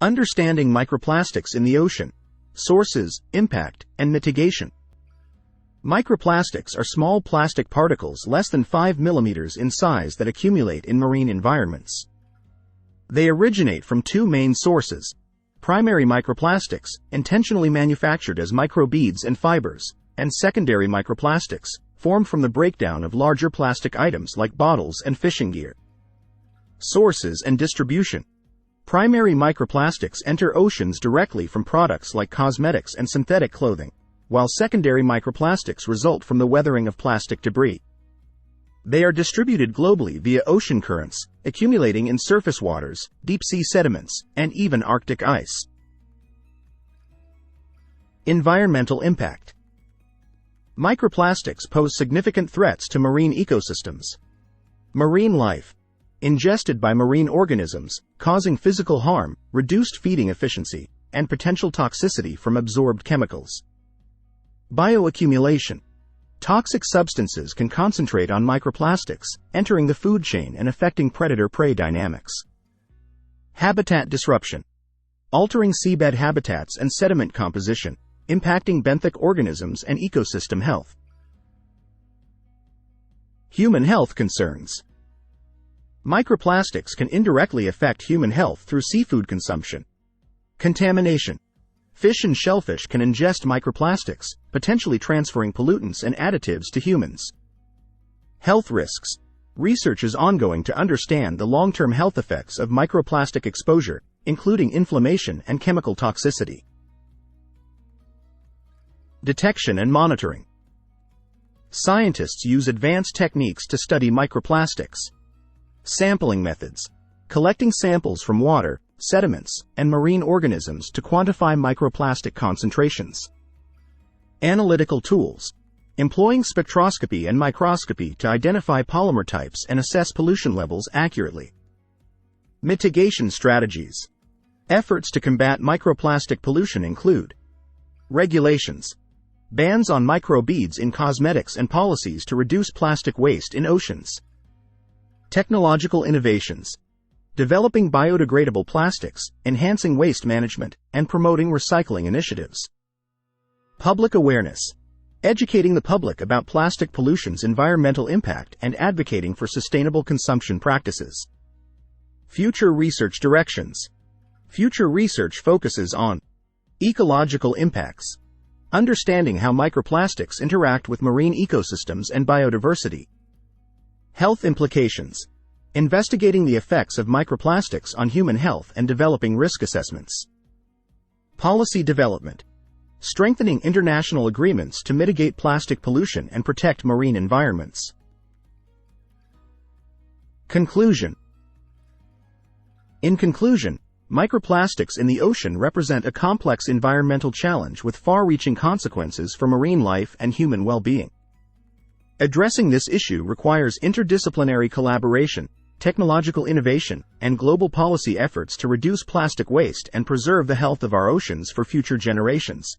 Understanding microplastics in the ocean. Sources, impact, and mitigation. Microplastics are small plastic particles less than 5 millimeters in size that accumulate in marine environments. They originate from two main sources: primary microplastics, intentionally manufactured as microbeads and fibers, and secondary microplastics, formed from the breakdown of larger plastic items like bottles and fishing gear. Sources and distribution. Primary microplastics enter oceans directly from products like cosmetics and synthetic clothing, while secondary microplastics result from the weathering of plastic debris. They are distributed globally via ocean currents, accumulating in surface waters, deep-sea sediments, and even Arctic ice. Environmental impact. Microplastics pose significant threats to marine ecosystems. Marine life. Ingested by marine organisms, causing physical harm, reduced feeding efficiency, and potential toxicity from absorbed chemicals. Bioaccumulation. Toxic substances can concentrate on microplastics, entering the food chain and affecting predator-prey dynamics. Habitat disruption. Altering seabed habitats and sediment composition, impacting benthic organisms and ecosystem health. Human health concerns. Microplastics can indirectly affect human health through seafood consumption. Contamination. Fish and shellfish can ingest microplastics, potentially transferring pollutants and additives to humans. Health risks. Research is ongoing to understand the long-term health effects of microplastic exposure, including inflammation and chemical toxicity. Detection and monitoring. Scientists use advanced techniques to study microplastics. Sampling methods. Collecting samples from water, sediments, and marine organisms to quantify microplastic concentrations. Analytical tools. Employing spectroscopy and microscopy to identify polymer types and assess pollution levels accurately. Mitigation strategies. Efforts to combat microplastic pollution include regulations, bans on microbeads in cosmetics, and policies to reduce plastic waste in oceans. Technological innovations. Developing biodegradable plastics, enhancing waste management, and promoting recycling initiatives. Public awareness. Educating the public about plastic pollution's environmental impact and advocating for sustainable consumption practices. Future research directions. Future research focuses on ecological impacts. Understanding how microplastics interact with marine ecosystems and biodiversity. Health implications. Investigating the effects of microplastics on human health and developing risk assessments. Policy development. Strengthening international agreements to mitigate plastic pollution and protect marine environments. Conclusion. In conclusion, microplastics in the ocean represent a complex environmental challenge with far-reaching consequences for marine life and human well-being. Addressing this issue requires interdisciplinary collaboration, technological innovation, and global policy efforts to reduce plastic waste and preserve the health of our oceans for future generations.